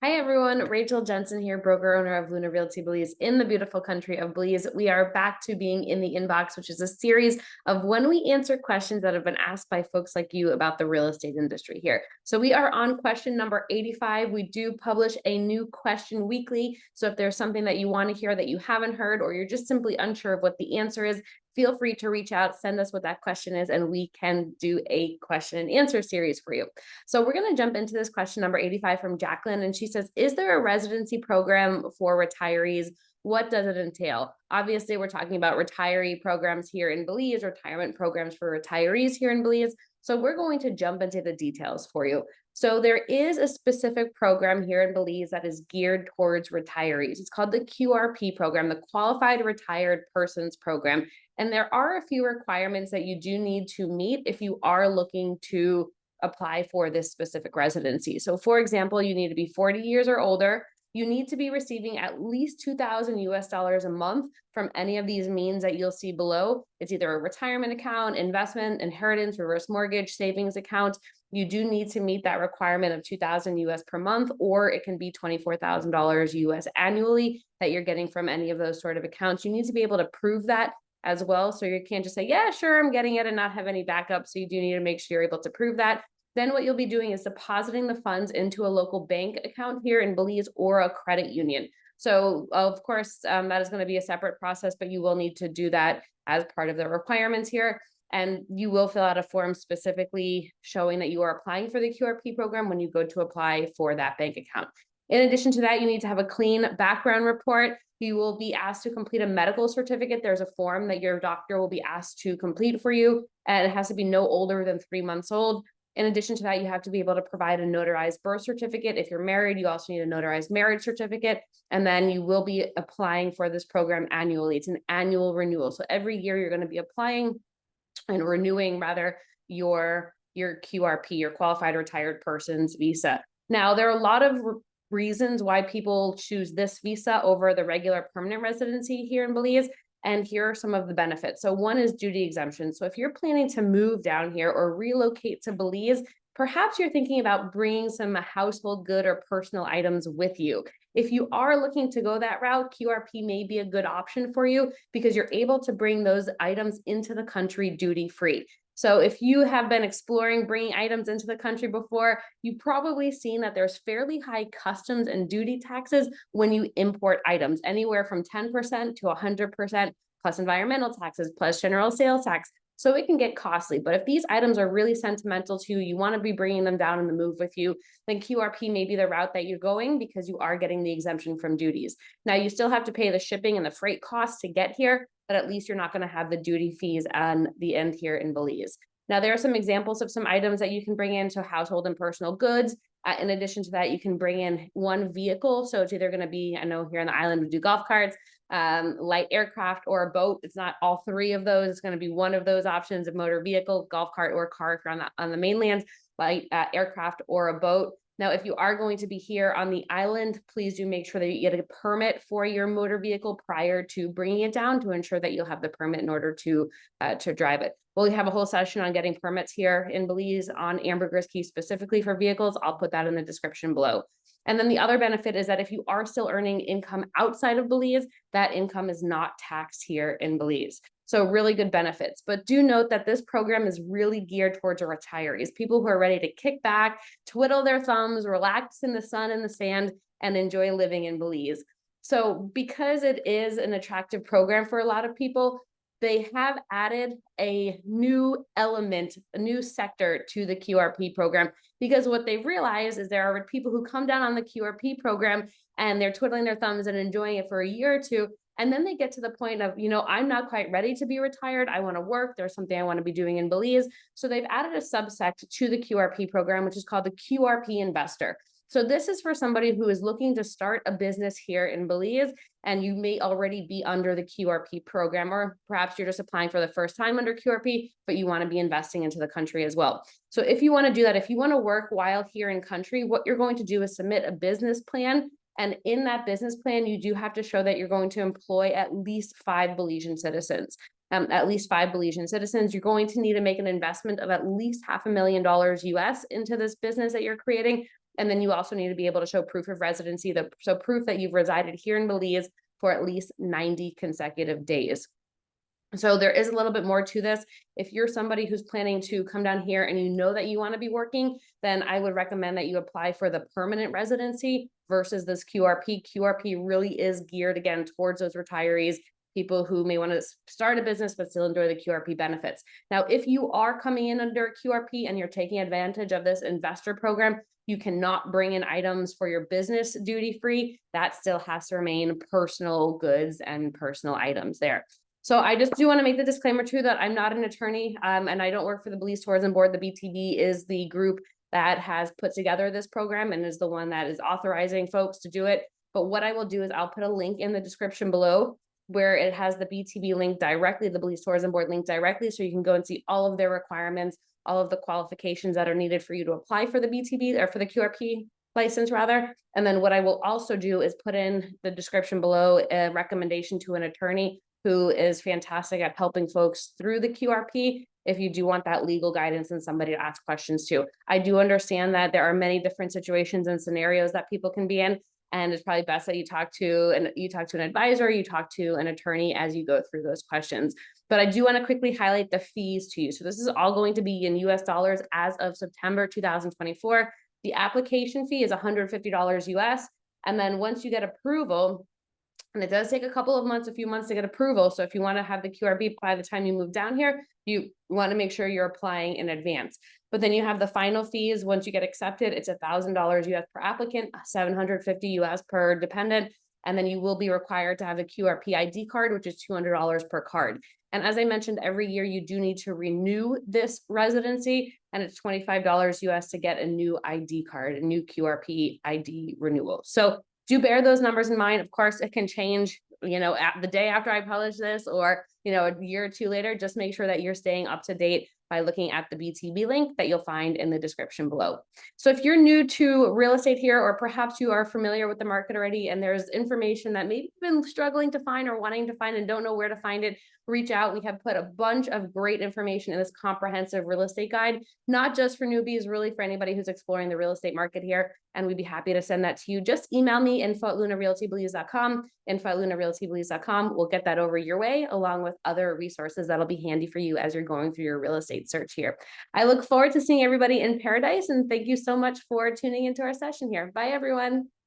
Hi everyone, Rachel Jensen here, broker owner of Luna Realty Belize in the beautiful country of Belize. We are back to being in the inbox, which is a series of when we answer questions that have been asked by folks like you about the real estate industry here. So we are on question number 85. We do publish a new question weekly. So if there's something that you want to hear that you haven't heard, or you're just simply unsure of what the answer is, feel free to reach out, send us what that question is, and we can do a question and answer series for you. So we're going to jump into this question number 85 from Jacqueline. And she says, is there a residency program for retirees? What does it entail? Obviously, we're talking about retiree programs here in Belize, retirement programs for retirees here in Belize. So we're going to jump into the details for you. So there is a specific program here in Belize that is geared towards retirees. It's called the QRP program, the Qualified Retired Persons Program. And there are a few requirements that you do need to meet if you are looking to apply for this specific residency. So for example, you need to be 40 years or older. You need to be receiving at least 2,000 US dollars a month from any of these means that you'll see below. It's either a retirement account, investment, inheritance, reverse mortgage, savings account. You do need to meet that requirement of 2,000 US per month, or it can be $24,000 US annually that you're getting from any of those sort of accounts. You need to be able to prove that as well. So you can't just say, yeah, sure, I'm getting it and not have any backup. So you do need to make sure you're able to prove that. Then what you'll be doing is depositing the funds into a local bank account here in Belize or a credit union. So of course, that is going to be a separate process, but you will need to do that as part of the requirements here. And you will fill out a form specifically showing that you are applying for the QRP program when you go to apply for that bank account. In addition to that, you need to have a clean background report. You will be asked to complete a medical certificate. There's a form that your doctor will be asked to complete for you, and it has to be no older than 3 months old. In addition to that, you have to be able to provide a notarized birth certificate. If you're married, you also need a notarized marriage certificate. And then you will be applying for this program annually. It's an annual renewal. So every year you're going to be applying and renewing rather your QRP, your qualified retired persons visa. Now, there are a lot of reasons why people choose this visa over the regular permanent residency here in Belize. And here are some of the benefits. So one is duty exemption. So if you're planning to move down here or relocate to Belize, perhaps you're thinking about bringing some household good or personal items with you. If you are looking to go that route, QRP may be a good option for you because you're able to bring those items into the country duty-free. So if you have been exploring bringing items into the country before, you've probably seen that there's fairly high customs and duty taxes when you import items, anywhere from 10% to 100%, plus environmental taxes, plus general sales tax. So it can get costly. But if these items are really sentimental to you, you want to be bringing them down in the move with you, then QRP may be the route that you're going because you are getting the exemption from duties. Now, you still have to pay the shipping and the freight costs to get here, but at least you're not going to have the duty fees on the end here in Belize. Now, there are some examples of some items that you can bring in, so household and personal goods. In addition to that, you can bring in one vehicle. So it's either going to be, I know here on the island we do golf carts, light aircraft, or a boat. It's not all three of those. It's going to be one of those options: a motor vehicle, golf cart, or a car if you're on the mainland, light aircraft or a boat. Now, if you are going to be here on the island, please do make sure that you get a permit for your motor vehicle prior to bringing it down to ensure that you'll have the permit in order to drive it. We'll have a whole session on getting permits here in Belize on Ambergris Caye specifically for vehicles. I'll put that in the description below. And then the other benefit is that if you are still earning income outside of Belize, that income is not taxed here in Belize. So really good benefits. But do note that this program is really geared towards retirees, people who are ready to kick back, twiddle their thumbs, relax in the sun and the sand, and enjoy living in Belize. So because it is an attractive program for a lot of people, they have added a new element, a new sector to the QRP program, because what they've realized is there are people who come down on the QRP program and they're twiddling their thumbs and enjoying it for a year or two. And then they get to the point of, I'm not quite ready to be retired. I want to work. There's something I want to be doing in Belize. So they've added a subsect to the QRP program, which is called the QRP Investor. So this is for somebody who is looking to start a business here in Belize, and you may already be under the QRP program, or perhaps you're just applying for the first time under QRP, but you want to be investing into the country as well. So if you want to do that, if you want to work while here in country, what you're going to do is submit a business plan. And in that business plan, you do have to show that you're going to employ at least 5 Belizean citizens. At least 5 Belizean citizens. You're going to need to make an investment of at least $500,000 US into this business that you're creating. And then you also need to be able to show proof of residency, so proof that you've resided here in Belize for at least 90 consecutive days. So there is a little bit more to this. If you're somebody who's planning to come down here and you know that you want to be working, then I would recommend that you apply for the permanent residency versus this QRP. QRP really is geared again towards those retirees, people who may want to start a business but still enjoy the QRP benefits. Now, if you are coming in under QRP and you're taking advantage of this investor program, you cannot bring in items for your business duty free. That still has to remain personal goods and personal items there. So I just do want to make the disclaimer too that I'm not an attorney and I don't work for the Belize Tourism Board. The BTB is the group that has put together this program and is the one that is authorizing folks to do it. But what I will do is I'll put a link in the description below where it has the BTB link directly, the Belize Tourism Board link directly, so you can go and see all of their requirements, all of the qualifications that are needed for you to apply for the BTB or for the QRP license rather. And then what I will also do is put in the description below a recommendation to an attorney who is fantastic at helping folks through the QRP if you do want that legal guidance and somebody to ask questions to. I do understand that there are many different situations and scenarios that people can be in, and it's probably best that you talk to an advisor, you talk to an attorney as you go through those questions. But I do want to quickly highlight the fees to you. So this is all going to be in US dollars as of September 2024. The application fee is $150 US. And then once you get approval, and it does take a few months to get approval. So if you want to have the QRB by the time you move down here, you want to make sure you're applying in advance. But then you have the final fees. Once you get accepted, it's $1,000 US per applicant, $750 US per dependent. And then you will be required to have a QRP ID card, which is $200 per card. And as I mentioned, every year you do need to renew this residency, and it's $25 US to get a new ID card, a new QRP ID renewal. So do bear those numbers in mind. Of course, it can change, at the day after I publish this or, a year or two later. Just make sure that you're staying up to date by looking at the BTB link that you'll find in the description below. So if you're new to real estate here, or perhaps you are familiar with the market already and there's information that maybe you've been struggling to find or wanting to find and don't know where to find it, reach out. We have put a bunch of great information in this comprehensive real estate guide, not just for newbies, really for anybody who's exploring the real estate market here. And we'd be happy to send that to you. Just email me, info@lunarealtybelize.com, info@lunarealtybelize.com. We'll get that over your way, along with other resources that'll be handy for you as you're going through your real estate search here. I look forward to seeing everybody in paradise, and thank you so much for tuning into our session here. Bye, everyone.